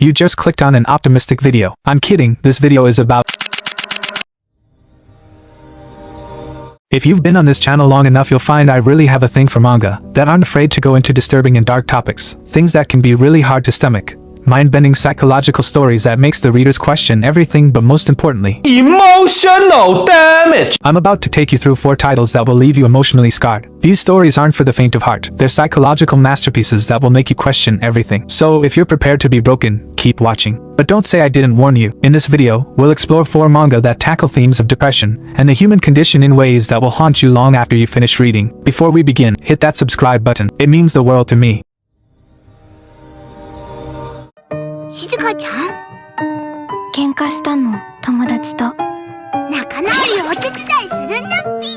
You just clicked on an optimistic video. I'm kidding, this video is about... If you've been on this channel long enough, you'll find I really have a thing for manga that aren't afraid to go into disturbing and dark topics, things that can be really hard to stomach. Mind-bending psychological stories that makes the readers question everything, but most importantly, emotional damage. I'm about to take you through 4 titles that will leave you emotionally scarred. These stories aren't for the faint of heart. They're psychological masterpieces that will make you question everything. So if you're prepared to be broken, keep watching. But don't say I didn't warn you. In this video, we'll explore 4 manga that tackle themes of depression and the human condition in ways that will haunt you long after you finish reading. Before we begin, hit that subscribe button. It means the world to me. 静香ちゃん喧嘩したの、友達と。仲直りをお手伝いするんだっぴ。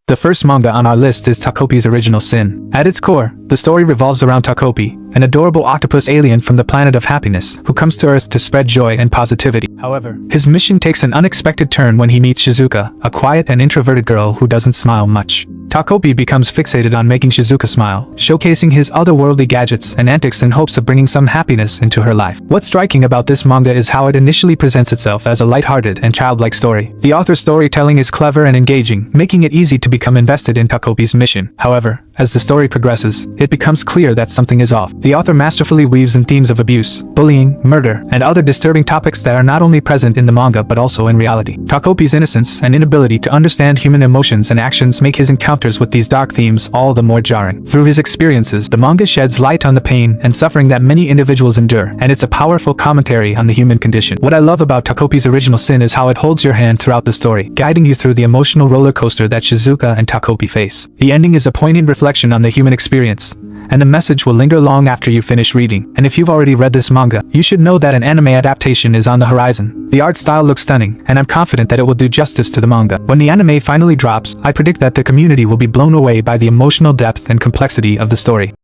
The first manga on our list is Takopi's Original Sin. At its core, the story revolves around Takopi, an adorable octopus alien from the planet of happiness, who comes to Earth to spread joy and positivity. However, his mission takes an unexpected turn when he meets Shizuka, a quiet and introverted girl who doesn't smile much. Takopi becomes fixated on making Shizuka smile, showcasing his otherworldly gadgets and antics in hopes of bringing some happiness into her life. What's striking about this manga is how it initially presents itself as a lighthearted and childlike story. The author's storytelling is clever and engaging, making it easy to become invested in Takopi's mission. However, as the story progresses, it becomes clear that something is off. The author masterfully weaves in themes of abuse, bullying, murder, and other disturbing topics that are not only present in the manga but also in reality. Takopi's innocence and inability to understand human emotions and actions make his encounters with these dark themes all the more jarring. Through his experiences, the manga sheds light on the pain and suffering that many individuals endure, and it's a powerful commentary on the human condition. What I love about Takopi's Original Sin is how it holds your hand throughout the story, guiding you through the emotional roller coaster that Shizuka and Takopi face. The ending is a poignant reflection on the human experience, and the message will linger long after you finish reading. And if you've already read this manga, you should know that an anime adaptation is on the horizon. The art style looks stunning, and I'm confident that it will do justice to the manga. When the anime finally drops, I predict that the community will be blown away by the emotional depth and complexity of the story.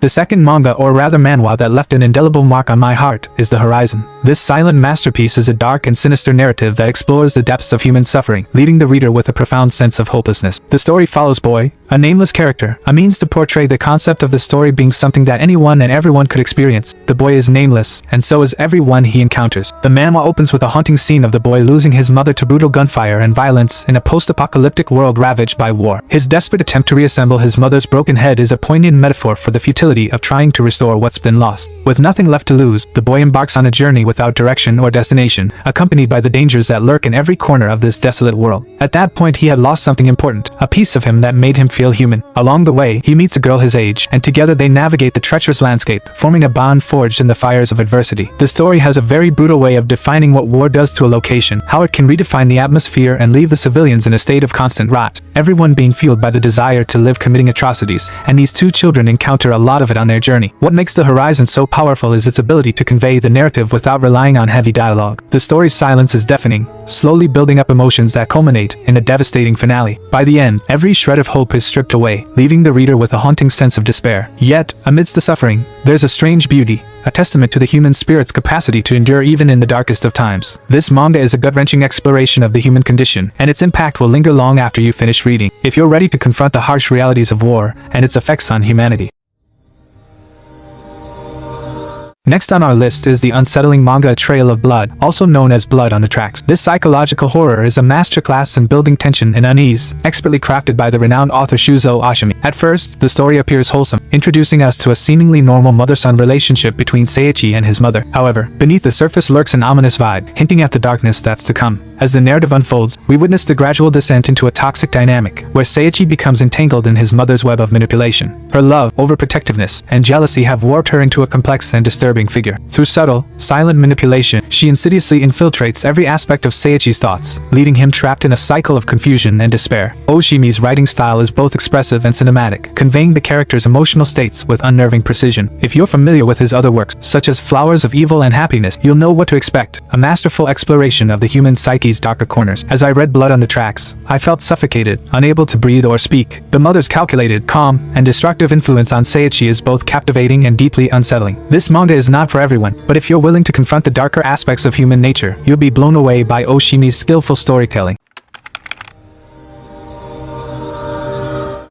The second manga, or rather manhwa, that left an indelible mark on my heart is The Horizon. This silent masterpiece is a dark and sinister narrative that explores the depths of human suffering, leaving the reader with a profound sense of hopelessness. The story follows Boy, a nameless character, a means to portray the concept of the story being something that anyone and everyone could experience. The boy is nameless, and so is everyone he encounters. The manhwa opens with a haunting scene of the boy losing his mother to brutal gunfire and violence in a post-apocalyptic world ravaged by war. His desperate attempt to reassemble his mother's broken head is a poignant metaphor for the futility of trying to restore what's been lost. With nothing left to lose, the boy embarks on a journey without direction or destination, accompanied by the dangers that lurk in every corner of this desolate world. At that point, he had lost something important, a piece of him that made him feel human. Along the way, he meets a girl his age, and together they navigate the treacherous landscape, forming a bond forged in the fires of adversity. The story has a very brutal way of defining what war does to a location, how it can redefine the atmosphere and leave the civilians in a state of constant rot, everyone being fueled by the desire to live committing atrocities, and these 2 children encounter a lot of it on their journey. What makes The Horizon so powerful is its ability to convey the narrative without relying on heavy dialogue. The story's silence is deafening, slowly building up emotions that culminate in a devastating finale. By the end, every shred of hope is stripped away, leaving the reader with a haunting sense of despair. Yet, amidst the suffering, there's a strange beauty, a testament to the human spirit's capacity to endure even in the darkest of times. This manga is a gut-wrenching exploration of the human condition, and its impact will linger long after you finish reading, if you're ready to confront the harsh realities of war and its effects on humanity. Next on our list is the unsettling manga A Trail of Blood, also known as Blood on the Tracks. This psychological horror is a masterclass in building tension and unease, expertly crafted by the renowned author Shuzo Ashimi. At first, the story appears wholesome, introducing us to a seemingly normal mother-son relationship between Seiichi and his mother. However, beneath the surface lurks an ominous vibe, hinting at the darkness that's to come. As the narrative unfolds, we witness the gradual descent into a toxic dynamic, where Seiichi becomes entangled in his mother's web of manipulation. Her love, overprotectiveness, and jealousy have warped her into a complex and disturbing figure. Through subtle, silent manipulation, she insidiously infiltrates every aspect of Seiichi's thoughts, leaving him trapped in a cycle of confusion and despair. Oshimi's writing style is both expressive and cinematic, conveying the character's emotional states with unnerving precision. If you're familiar with his other works, such as Flowers of Evil and Happiness, you'll know what to expect, a masterful exploration of the human psyche's darker corners. As I read Blood on the Tracks, I felt suffocated, unable to breathe or speak. The mother's calculated, calm, and destructive influence on Seiichi is both captivating and deeply unsettling. This manga is not for everyone, but if you're willing to confront the darker aspects of human nature, you'll be blown away by Oshimi's skillful storytelling.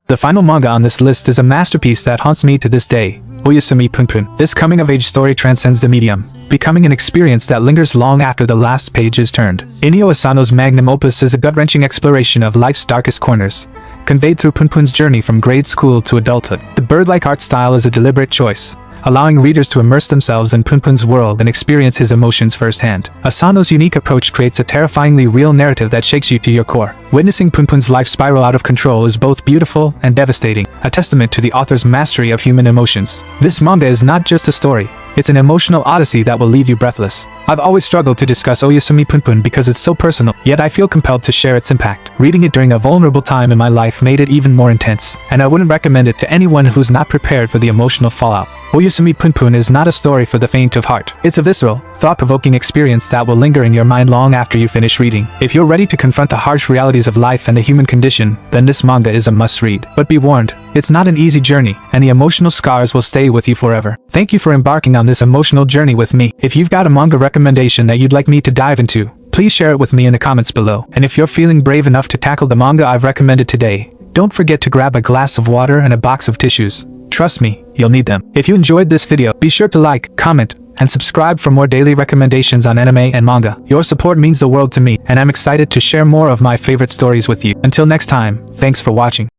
The final manga on this list is a masterpiece that haunts me to this day, Oyasumi Punpun. This coming-of-age story transcends the medium, becoming an experience that lingers long after the last page is turned. Inio Asano's magnum opus is a gut-wrenching exploration of life's darkest corners, conveyed through Punpun's journey from grade school to adulthood. The bird-like art style is a deliberate choice, allowing readers to immerse themselves in Punpun's world and experience his emotions firsthand. Asano's unique approach creates a terrifyingly real narrative that shakes you to your core. Witnessing Punpun's life spiral out of control is both beautiful and devastating, a testament to the author's mastery of human emotions. This manga is not just a story, it's an emotional odyssey that will leave you breathless. I've always struggled to discuss Oyasumi Punpun because it's so personal, yet I feel compelled to share its impact. Reading it during a vulnerable time in my life made it even more intense, and I wouldn't recommend it to anyone who's not prepared for the emotional fallout. Oyasumi Punpun is not a story for the faint of heart. It's a visceral, thought-provoking experience that will linger in your mind long after you finish reading. If you're ready to confront the harsh realities of life and the human condition, then this manga is a must-read. But be warned, it's not an easy journey, and the emotional scars will stay with you forever. Thank you for embarking on this emotional journey with me. If you've got a manga recommendation that you'd like me to dive into, please share it with me in the comments below. And if you're feeling brave enough to tackle the manga I've recommended today, don't forget to grab a glass of water and a box of tissues. Trust me, you'll need them. If you enjoyed this video, be sure to like, comment, and subscribe for more daily recommendations on anime and manga. Your support means the world to me, and I'm excited to share more of my favorite stories with you. Until next time, thanks for watching.